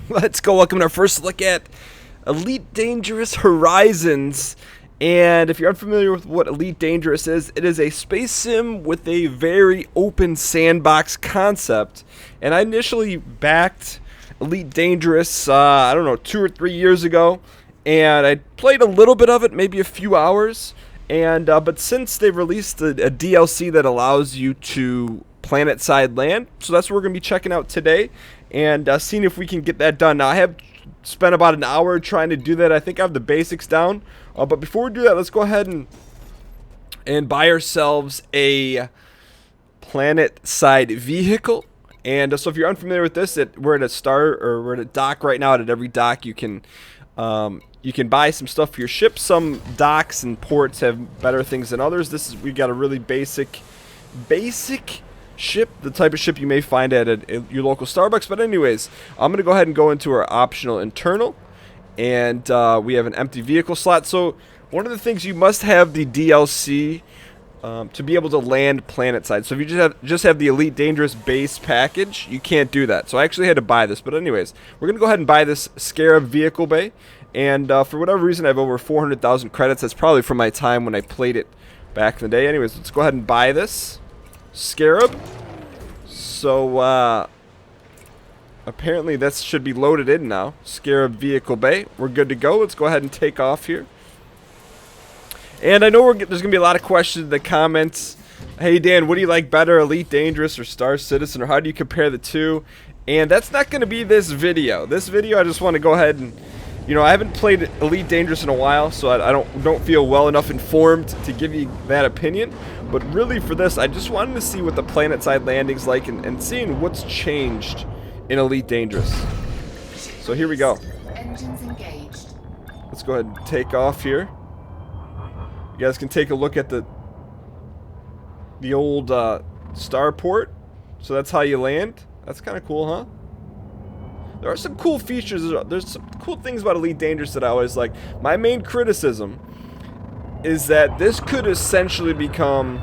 Let's go. Welcome to our first look at Elite Dangerous Horizons. And if you're unfamiliar with what Elite Dangerous is, it is a space sim with a very open sandbox concept. And I initially backed Elite Dangerous, I don't know, 2 or 3 years ago. And I played a little bit of it, maybe a few hours. And but since they've released a DLC that allows you to Planetside land, so that's what we're going to be checking out today. And seeing if we can get that done. Now, I have spent about an hour trying to do that. I think I have the basics down. But before we do that, let's go ahead and buy ourselves a Planetside vehicle. And so if you're unfamiliar with this, we're at a dock right now. At every dock, you can buy some stuff for your ship. Some docks and ports have better things than others. We've got a really basic ship, the type of ship you may find at your local Starbucks. But anyways, I'm going to go ahead and go into our optional internal, and we have an empty vehicle slot. So one of the things, you must have the DLC to be able to land Planetside. So if you just have the Elite Dangerous base package, you can't do that. So I actually had to buy this. But anyways, we're going to go ahead and buy this Scarab vehicle bay. And for whatever reason, I have over 400,000 credits. That's probably from my time when I played it back in the day. Anyways, let's go ahead and buy this Scarab. So apparently this should be loaded in now. Scarab vehicle bay. We're good to go. Let's go ahead and take off here. And I know there's gonna be a lot of questions in the comments. Hey Dan, what do you like better, Elite Dangerous or Star Citizen, or how do you compare the two? And that's not gonna be this video. This video, I just want to go ahead and, I haven't played Elite Dangerous in a while, so I don't feel well enough informed to give you that opinion. But really for this, I just wanted to see what the Planetside landing's like and seeing what's changed in Elite Dangerous. So here we go. Engines engaged. Let's go ahead and take off here. You guys can take a look at the old starport. So that's how you land. That's kind of cool, huh? There are some cool features. There's some cool things about Elite Dangerous that I always like. My main criticism is that this could essentially become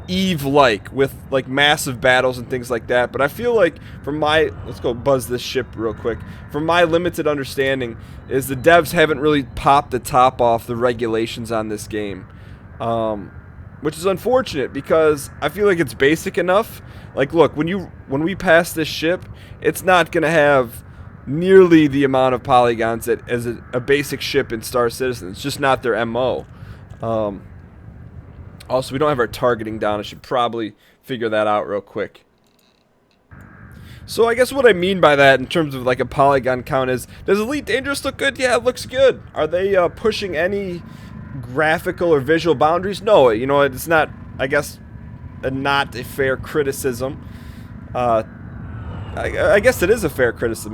Eve-like, with like massive battles and things like that. But I feel like, let's go buzz this ship real quick. From my limited understanding, is the devs haven't really popped the top off the regulations on this game, which is unfortunate because I feel like it's basic enough. Like, look, when we pass this ship, it's not gonna have nearly the amount of polygons as a basic ship in Star Citizen. It's just not their MO. Also, we don't have our targeting down. I should probably figure that out real quick. So I guess what I mean by that in terms of like a polygon count is, does Elite Dangerous look good? Yeah, it looks good. Are they pushing any graphical or visual boundaries? No, it's not, I guess, not a fair criticism. I guess it is a fair criticism.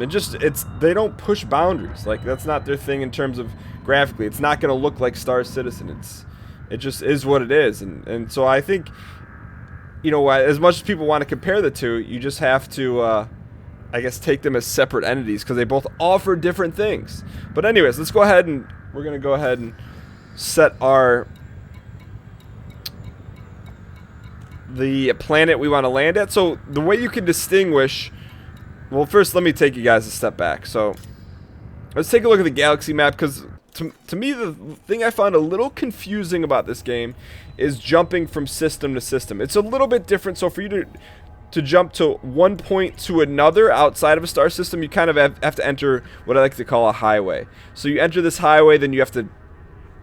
They don't push boundaries. Like, that's not their thing in terms of graphically. It's not going to look like Star Citizen. It just is what it is. And so I think, as much as people want to compare the two, you just have to, I guess, take them as separate entities because they both offer different things. But anyways, let's go ahead and we're going to go ahead and set the planet we want to land at. So the way you can distinguish, well, first let me take you guys a step back. So let's take a look at the galaxy map, because to me the thing I found a little confusing about this game is jumping from system to system. It's a little bit different. So for you to jump to one point to another outside of a star system, you kind of have to enter what I like to call a highway. So you enter this highway, then you have to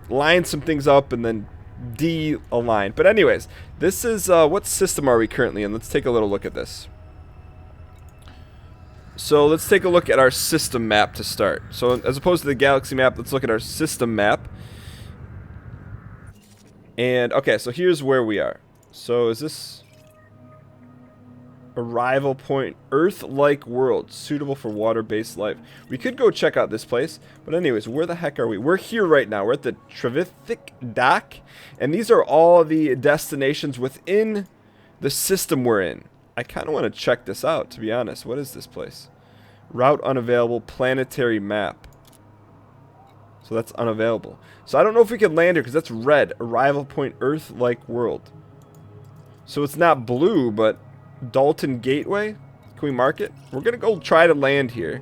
line some things up and then de-align. But anyways, this is what system are we currently in? Let's take a little look at this. So let's take a look at our system map to start. So as opposed to the galaxy map, let's look at our system map. And okay, so here's where we are. So is this arrival point? Earth-like world suitable for water-based life. We could go check out this place, but anyways, where the heck are we? We're here right now. We're at the Trevithick dock, and these are all the destinations within the system we're in. I kind of want to check this out, to be honest. What is this place? Route unavailable, planetary map. So that's unavailable. So I don't know if we can land here because that's red. Arrival point, Earth-like world. So it's not blue, but Dalton Gateway. Can we mark it? We're gonna go try to land here.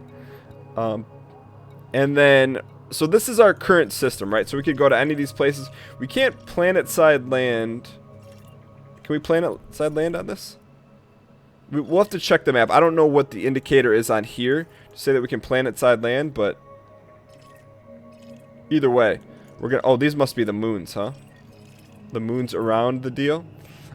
And then, so this is our current system, right? So we could go to any of these places. We can't planetside land. Can we planetside land on this? We'll have to check the map. I don't know what the indicator is on here to say that we can planetside land, but either way, we're gonna. Oh, these must be the moons, huh? The moons around the deal.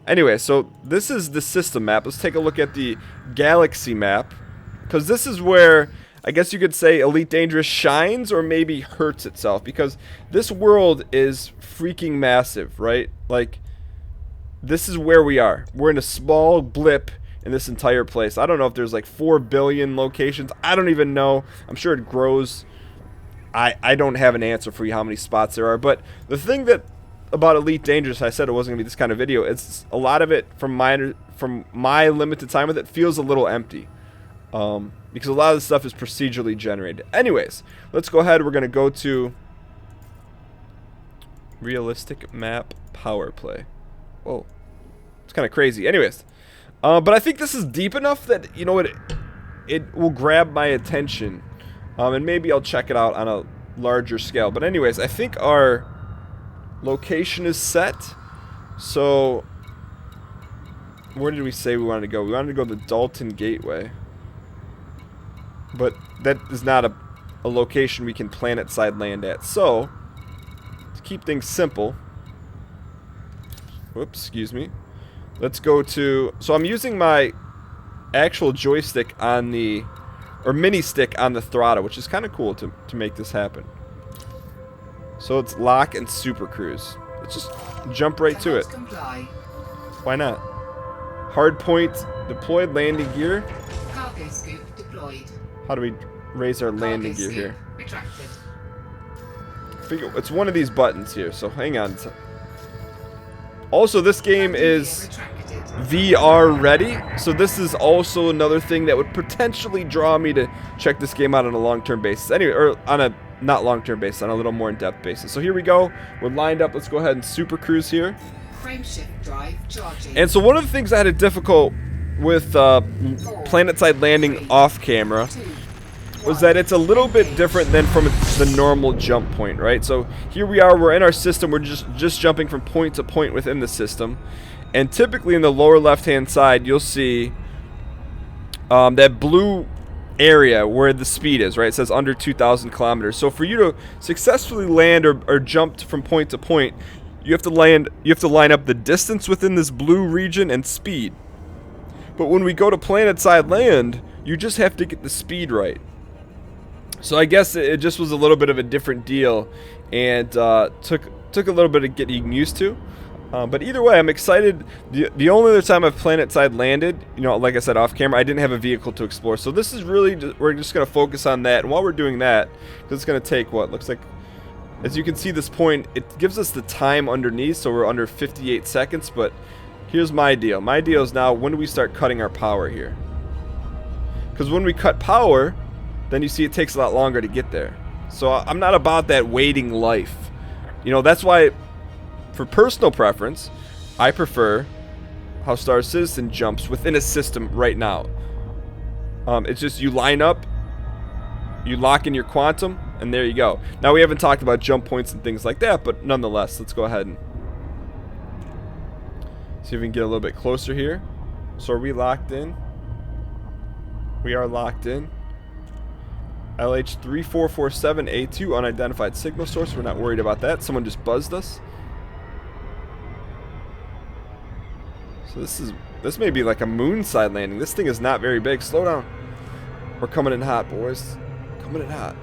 Anyway, so this is the system map. Let's take a look at the galaxy map, because this is where I guess you could say Elite Dangerous shines or maybe hurts itself, because this world is freaking massive, right? Like, this is where we are. We're in a small blip in this entire place. I don't know if there's like 4 billion locations. I don't even know. I'm sure it grows. I don't have an answer for you how many spots there are, but the thing that about Elite Dangerous, I said it wasn't gonna be this kind of video. It's a lot of it from my limited time with it feels a little empty, because a lot of the stuff is procedurally generated. Anyways, let's go ahead. We're gonna go to realistic map power play. Whoa, it's kind of crazy. Anyways, but I think this is deep enough that you know it will grab my attention, and maybe I'll check it out on a larger scale. But anyways, I think our location is set. So where did we say we wanted to go? We wanted to go to the Dalton Gateway, but that is not a location we can planetside land at. So to keep things simple, whoops, excuse me, let's go to, so I'm using my actual joystick on the, or mini stick on the throttle, which is kind of cool to make this happen. So it's lock and super cruise. Let's just jump right to it. Why not? Hard point deployed, landing gear. Cargo scoop deployed. How do we raise our landing gear here? Retracted. It's one of these buttons here, so hang on. Also, this game is VR ready, so this is also another thing that would potentially draw me to check this game out on a long-term basis. Anyway, or on a not long-term basis, on a little more in-depth basis. So here we go. We're lined up. Let's go ahead and super cruise here. Frameshift drive charging. And so one of the things I had it difficult with planetside landing off camera was that it's a little bit different than from the normal jump point, right? So here we are, we're in our system, we're just jumping from point to point within the system. And typically in the lower left-hand side, you'll see that blue area where the speed is, right? It says under 2,000 kilometers. So for you to successfully land or jump from point to point, you have to line up the distance within this blue region and speed. But when we go to planetside land, you just have to get the speed right. So I guess it just was a little bit of a different deal, and took a little bit of getting used to. But either way, I'm excited. The only other time I've planetside landed, you know, like I said off camera, I didn't have a vehicle to explore. So this is really, we're just going to focus on that. And while we're doing that, because it's going to take what looks like, as you can see this point, it gives us the time underneath, so we're under 58 seconds. But here's my deal. My deal is now, when do we start cutting our power here? Because when we cut power, then you see it takes a lot longer to get there. So I'm not about that waiting life. You know, that's why, for personal preference, I prefer how Star Citizen jumps within a system right now. It's just you line up, you lock in your quantum, and there you go. Now we haven't talked about jump points and things like that, but nonetheless, let's go ahead and see if we can get a little bit closer here. So are we locked in? We are locked in. LH3447A2, unidentified signal source. We're not worried about that. Someone just buzzed us. So this may be like a moonside landing. This thing is not very big. Slow down. We're coming in hot, boys. Coming in hot.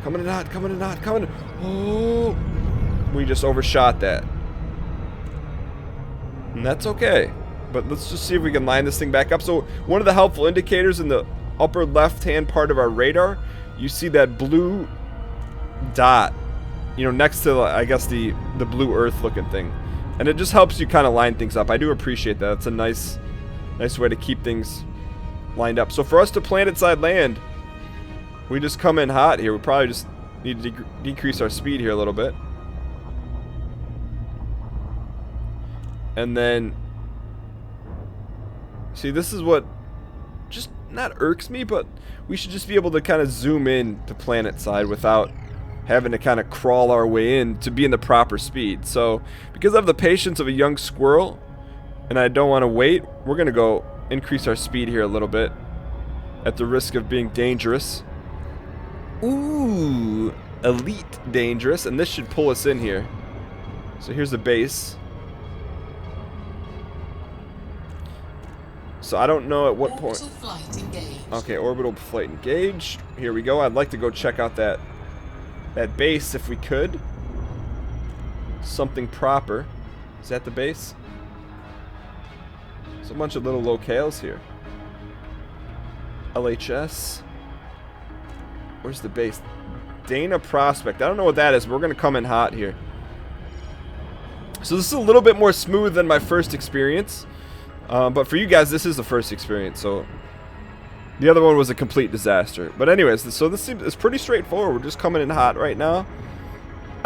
Coming in hot, coming in hot, coming in. Oh, we just overshot that. And that's okay. But let's just see if we can line this thing back up. So one of the helpful indicators in the upper left-hand part of our radar, you see that blue dot, you know, next to, I guess, the blue Earth looking thing. And it just helps you kind of line things up. I do appreciate that. It's a nice way to keep things lined up. So for us to planetside land, we just come in hot here. We probably just need to decrease our speed here a little bit. And then, see, this is what just not irks me, but we should just be able to kind of zoom in to Planetside without having to kind of crawl our way in to be in the proper speed. So, because I have the patience of a young squirrel, and I don't want to wait, we're going to go increase our speed here a little bit, at the risk of being dangerous. Ooh, elite dangerous, and this should pull us in here. So here's the base. So I don't know at what point. Orbital flight engaged. Okay, orbital flight engaged. Here we go. I'd like to go check out that base if we could. Something proper. Is that the base? There's a bunch of little locales here. LHS. Where's the base? Dana Prospect. I don't know what that is, but we're going to come in hot here. So this is a little bit more smooth than my first experience. But for you guys, this is the first experience, so the other one was a complete disaster. But anyways, so this is pretty straightforward. We're just coming in hot right now.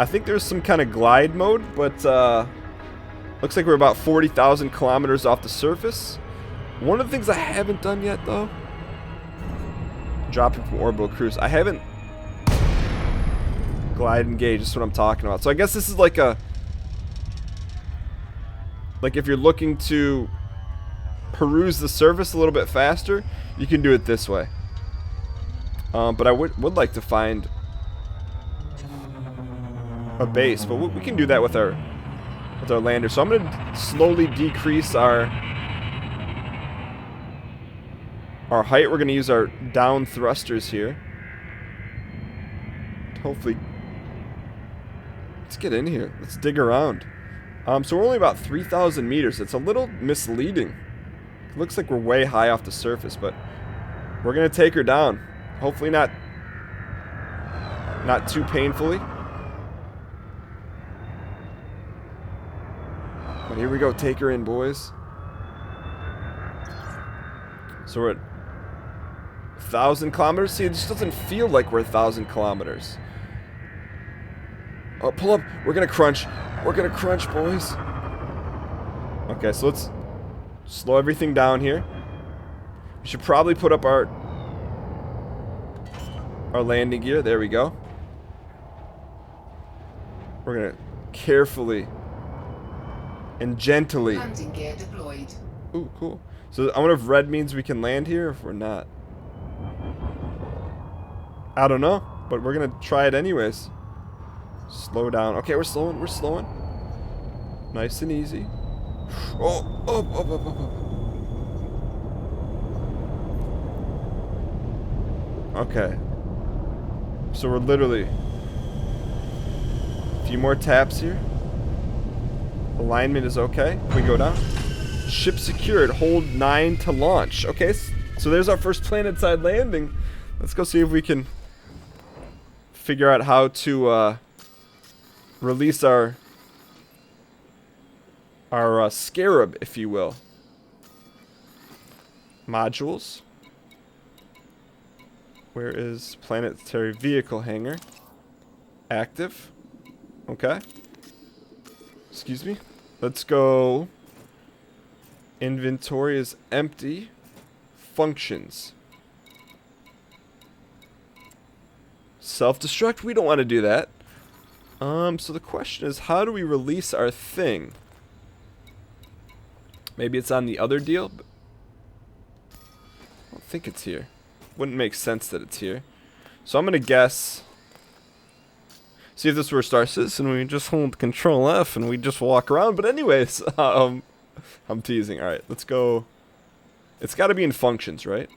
I think there's some kind of glide mode, but looks like we're about 40,000 kilometers off the surface. One of the things I haven't done yet, though, dropping from orbital cruise. I haven't glide engaged. That's what I'm talking about. So I guess this is like a, like if you're looking to peruse the surface a little bit faster, you can do it this way. But I would like to find a base, but we can do that with our lander. So I'm going to slowly decrease our height. We're going to use our down thrusters here. Hopefully, let's get in here. Let's dig around. So we're only about 3,000 meters. It's a little misleading. It looks like we're way high off the surface, but we're going to take her down. Hopefully not too painfully. But here we go. Take her in, boys. So we're at 1,000 kilometers. See, it just doesn't feel like we're 1,000 kilometers. Oh, pull up. We're going to crunch. We're going to crunch, boys. Okay, so let's slow everything down here. We should probably put up our landing gear. There we go. We're going to carefully and gently. Landing gear deployed. Ooh, cool. So I wonder if red means we can land here or if we're not. I don't know, but we're going to try it anyways. Slow down. Okay, we're slowing. We're slowing. Nice and easy. Oh, up, up, up, up, up. Okay. So we're literally a few more taps here. Alignment is okay. We go down. Ship secured. Hold 9 to launch. Okay, so there's our first Planetside landing. Let's go see if we can figure out how to release our scarab, if you will. Modules. Where is planetary vehicle hangar? Active. Okay. Excuse me. Let's go. Inventory is empty. Functions. Self-destruct? We don't want to do that. So the question is, how do we release our thing? Maybe it's on the other deal? But I don't think it's here. Wouldn't make sense that it's here. So I'm going to guess. See, if this were Star Citizen, we just hold Control F and we just walk around. But anyways, I'm teasing. Alright, let's go. It's got to be in functions, right?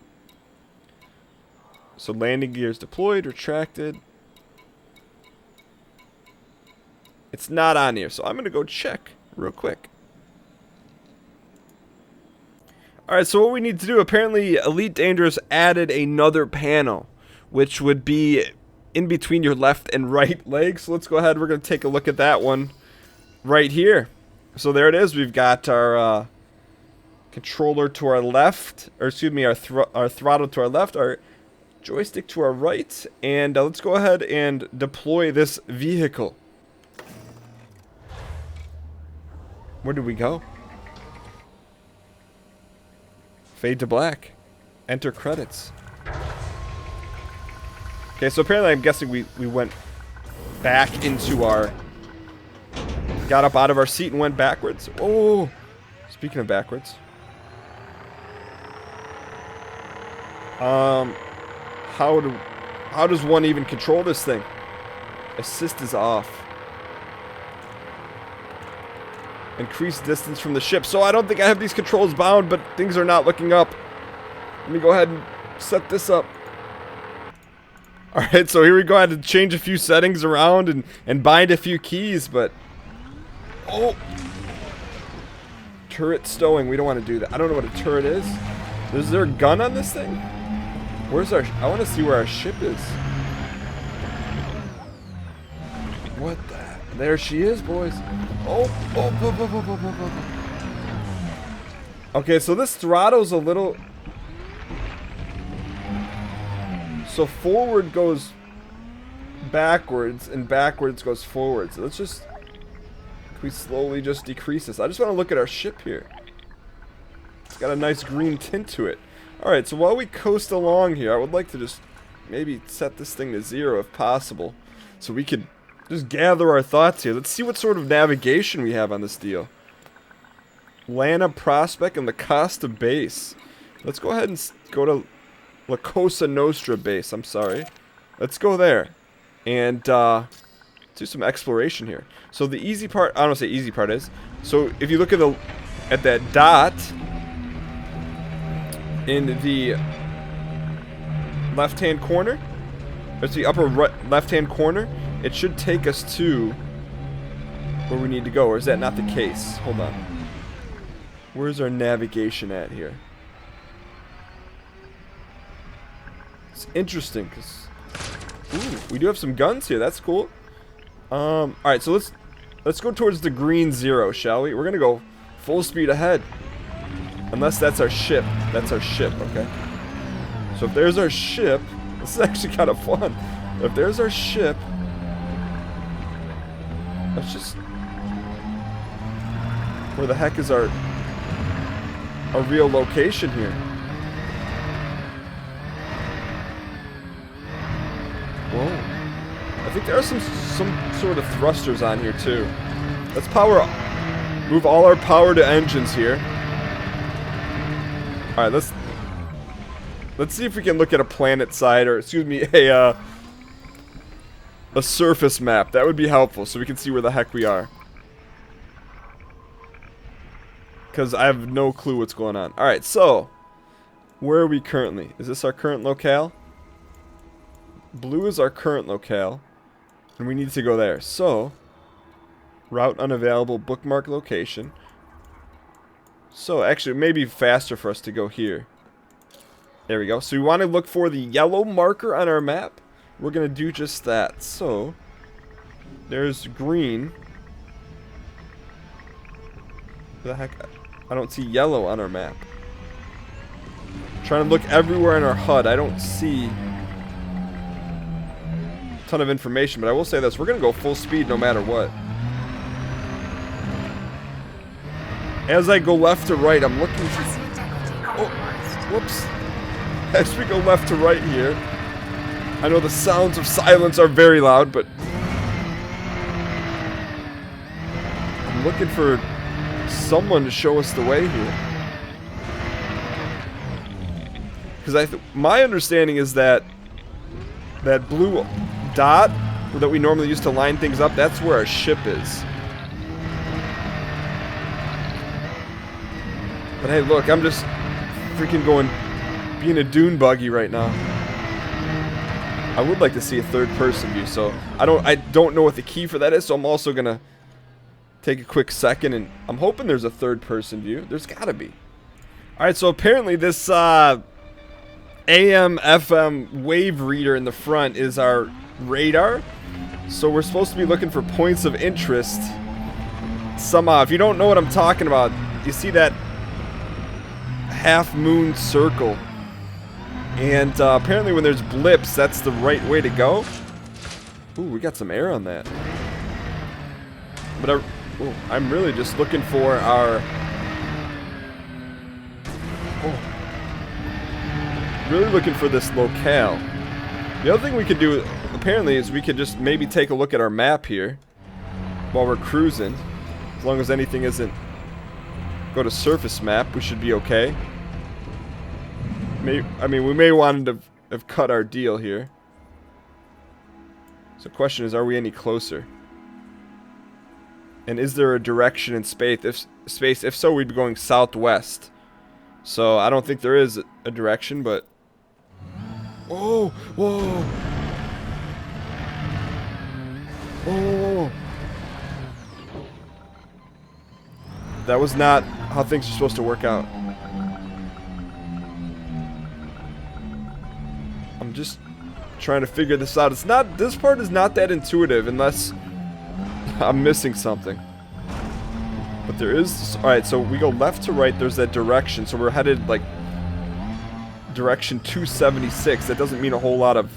So landing gears deployed, retracted. It's not on here, so I'm going to go check real quick. Alright, so what we need to do, apparently Elite Dangerous added another panel, which would be in between your left and right legs. So let's go ahead, we're going to take a look at that one right here. So there it is, we've got our controller to our left, or excuse me, our throttle to our left, our joystick to our right, and let's go ahead and deploy this vehicle. Where did we go? Fade to black. Enter credits. Okay, so apparently I'm guessing we went back into our... Got up out of our seat and went backwards. Oh! Speaking of backwards. How does one even control this thing? Assist is off. Increase distance from the ship. So I don't think I have these controls bound, but things are not looking up. Let me go ahead and set this up. Alright, so here we go. I had to change a few settings around and bind a few keys, but... Oh! Turret stowing. We don't want to do that. I don't know what a turret is. Is there a gun on this thing? Where's our... I want to see where our ship is. What the... There she is, boys. Oh, Okay, so this throttle's a little... So forward goes backwards, and backwards goes forward. So let's just... We slowly just decrease this. I just want to look at our ship here. It's got a nice green tint to it. Alright, so while we coast along here, I would like to just maybe set this thing to 0 if possible. So we could just gather our thoughts here. Let's see what sort of navigation we have on this deal. Lana Prospect and La Costa Base. Let's go ahead and go to La Cosa Nostra Base. I'm sorry. Let's go there. And do some exploration here. So the easy part, I don't want to say easy part is, so if you look at that dot in the left-hand corner, it's the upper left-hand corner, it should take us to where we need to go, or is that not the case? Hold on. Where's our navigation at here? It's interesting, because... Ooh, we do have some guns here, that's cool. Alright, so let's go towards the green 0, shall we? We're gonna go full speed ahead. Unless that's our ship. That's our ship, okay? So if there's our ship, this is actually kind of fun. If there's our ship, let's just... Where the heck is our real location here? Whoa. I think there are some sort of thrusters on here too. Let's move all our power to engines here. All right, let's see if we can look at a Planetside, or excuse me, a surface map. That would be helpful, so we can see where the heck we are. Because I have no clue what's going on. All right, so where are we currently? Is this our current locale? Blue is our current locale. And we need to go there. So, route unavailable, bookmark location. So, actually, it may be faster for us to go here. There we go. So, we want to look for the yellow marker on our map. We're going to do just that. So, there's green. What the heck? I don't see yellow on our map. I'm trying to look everywhere in our HUD. I don't see... ton of information, but I will say this, we're gonna go full speed no matter what. As I go left to right, I'm looking for... Oh, whoops. As we go left to right here, I know the sounds of silence are very loud, but I'm looking for someone to show us the way here. Because my understanding is that blue dot that we normally use to line things up, that's where our ship is. But hey, look, I'm just freaking being a dune buggy right now. I would like to see a third person view, so I don't know what the key for that is, so I'm also gonna take a quick second, and I'm hoping there's a third person view. There's gotta be. Alright, so apparently this AM FM wave reader in the front is our radar, so we're supposed to be looking for points of interest somehow. If you don't know what I'm talking about, you see that half moon circle, and apparently when there's blips, that's the right way to go. Ooh, we got some air on that. But I'm really just looking for our... Oh. really looking for this locale. The other thing we could do, apparently, is we could just maybe take a look at our map here while we're cruising. As long as anything isn't... Go to surface map, we should be okay. I mean, we may want to have cut our deal here. So the question is, are we any closer? And is there a direction in space? If so, we'd be going southwest. So I don't think there is a direction, but... Whoa! Whoa! Whoa! That was not how things are supposed to work out. I'm just trying to figure this out. It's not... This part is not that intuitive unless I'm missing something. But there is... Alright, so we go left to right. There's that direction. So we're headed, like... Direction 276. That doesn't mean a whole lot of...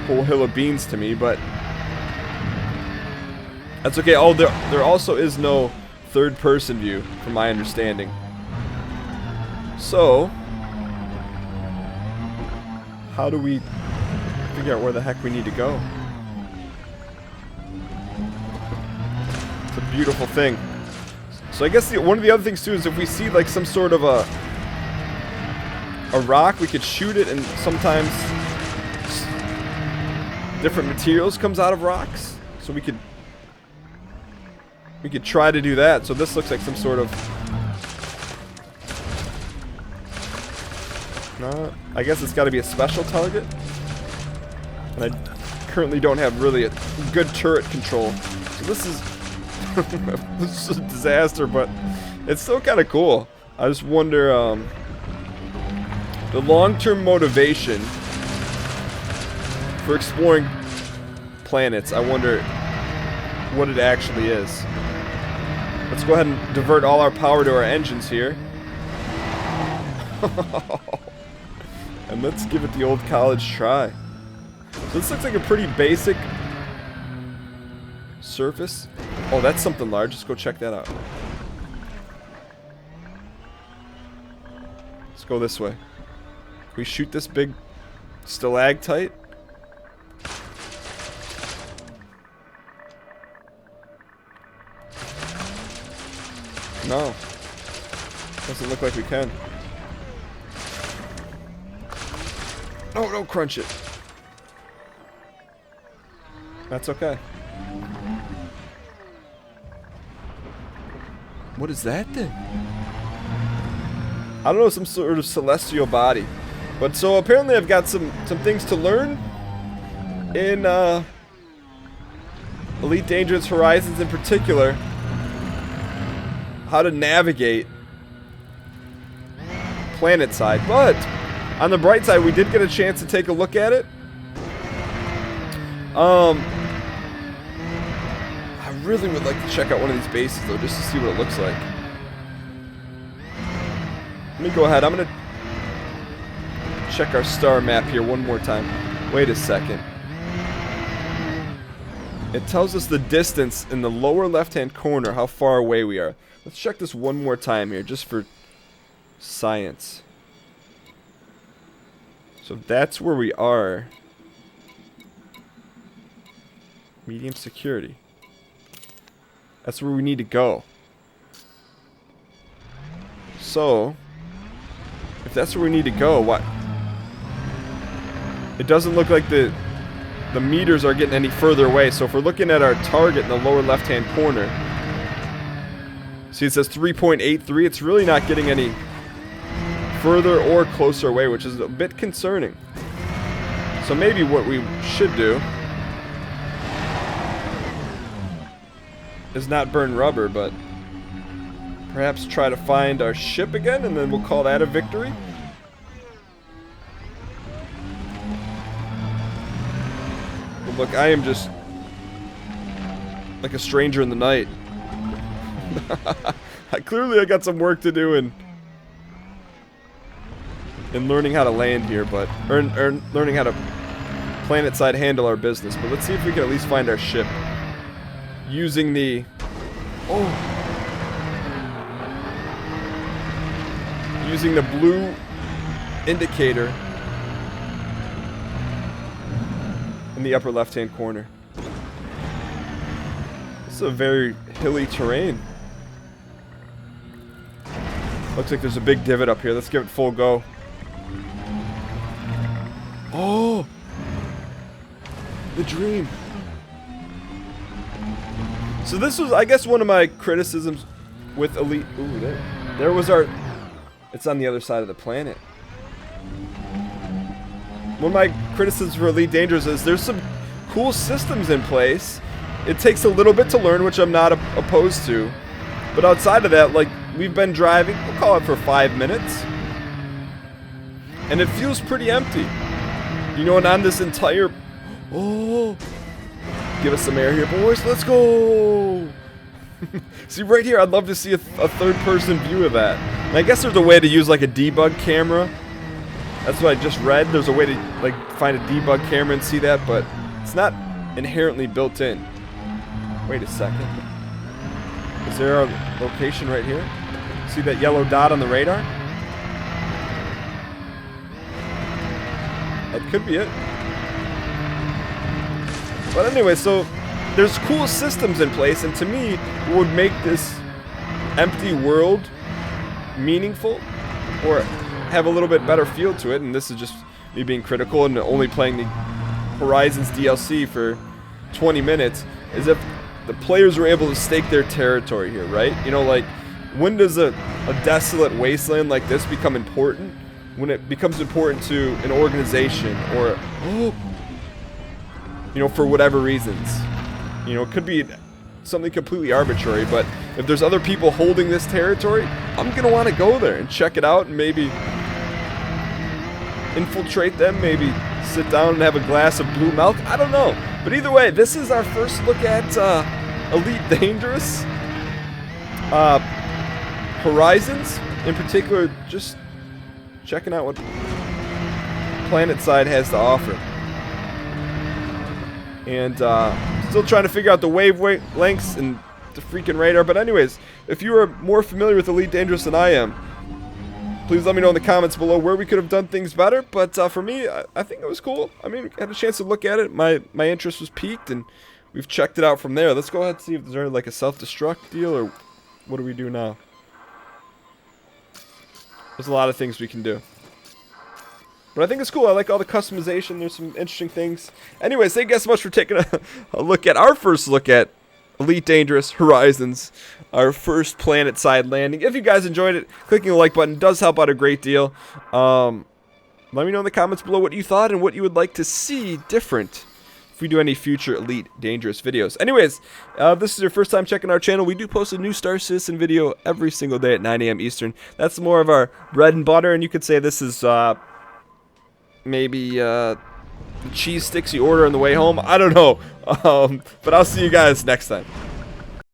Whole hill of beans to me, but... That's okay. Oh, there also is no third-person view, from my understanding. So... How do we figure out where the heck we need to go? It's a beautiful thing. So I guess one of the other things too is if we see like some sort of a rock, we could shoot it, and sometimes different materials comes out of rocks. So we could try to do that. So this looks like some sort of... No, I guess it's got to be a special target. And I currently don't have really a good turret control. So this is... this is a disaster, but it's still kind of cool. I just wonder, the long-term motivation for exploring planets, I wonder what it actually is. Let's go ahead and divert all our power to our engines here. And let's give it the old college try. So this looks like a pretty basic surface. Oh, that's something large. Let's go check that out. Let's go this way. Can we shoot this big stalactite? No. Doesn't look like we can. No, don't crunch it. That's okay. What is that then? I don't know, some sort of celestial body. But so apparently I've got some things to learn in Elite Dangerous Horizons, in particular. How to navigate Planetside. But on the bright side, we did get a chance to take a look at it. I really would like to check out one of these bases, though, just to see what it looks like. Let me go ahead. I'm going to check our star map here one more time. Wait a second. It tells us the distance in the lower left-hand corner, how far away we are. Let's check this one more time here, just for science. So that's where we are. Medium security. That's where we need to go. So, if that's where we need to go, what? It doesn't look like the meters are getting any further away. So if we're looking at our target in the lower left-hand corner, see it says 3.83. It's really not getting any further or closer away, which is a bit concerning. So maybe what we should do is not burn rubber, but perhaps try to find our ship again, and then we'll call that a victory. But look, I am just like a stranger in the night. Clearly I got some work to do in learning how to land here, but or learning how to Planetside handle our business. But let's see if we can at least find our ship using the using the blue indicator in the upper left-hand corner. This is a very hilly terrain. Looks like there's a big divot up here. Let's give it full go. Oh! The dream. So this was, I guess, one of my criticisms with Elite. Ooh, there was our... It's on the other side of the planet. One of my criticisms for Elite Dangerous is there's some cool systems in place. It takes a little bit to learn, which I'm not opposed to. But outside of that, like, we've been driving, we'll call it for 5 minutes. And it feels pretty empty. You know, and on this entire... Oh! Give us some air here, boys. Let's go! See, right here, I'd love to see a third-person view of that. And I guess there's a way to use, like, a debug camera. That's what I just read. There's a way to, like, find a debug camera and see that, but it's not inherently built in. Wait a second. Is there a location right here? See that yellow dot on the radar? That could be it. But anyway, so there's cool systems in place, and to me, what would make this empty world meaningful or have a little bit better feel to it, and this is just me being critical and only playing the Horizons DLC for 20 minutes, is if the players were able to stake their territory here, right? You know, like, when does a desolate wasteland like this become important? When it becomes important to an organization or, you know, for whatever reasons. You know, it could be something completely arbitrary, but if there's other people holding this territory, I'm going to want to go there and check it out and maybe infiltrate them, maybe sit down and have a glass of blue milk. I don't know. But either way, this is our first look at Elite Dangerous. Horizons, in particular, just checking out what Planetside has to offer. And still trying to figure out the wavelengths and the freaking radar. But anyways, if you are more familiar with Elite Dangerous than I am, please let me know in the comments below where we could have done things better. But for me, I think it was cool. I mean, I had a chance to look at it. My interest was piqued, and we've checked it out from there. Let's go ahead and see if there's like a self-destruct deal, or what do we do now? There's a lot of things we can do. But I think it's cool. I like all the customization. There's some interesting things. Anyways, thank you guys so much for taking a look at our first look at Elite Dangerous Horizons, our first Planetside landing. If you guys enjoyed it, clicking the like button does help out a great deal. Let me know in the comments below what you thought and what you would like to see different if we do any future Elite Dangerous videos. Anyways, if this is your first time checking our channel, we do post a new Star Citizen video every single day at 9 a.m. Eastern. That's more of our bread and butter, and you could say this is maybe cheese sticks you order on the way home. I don't know. But I'll see you guys next time.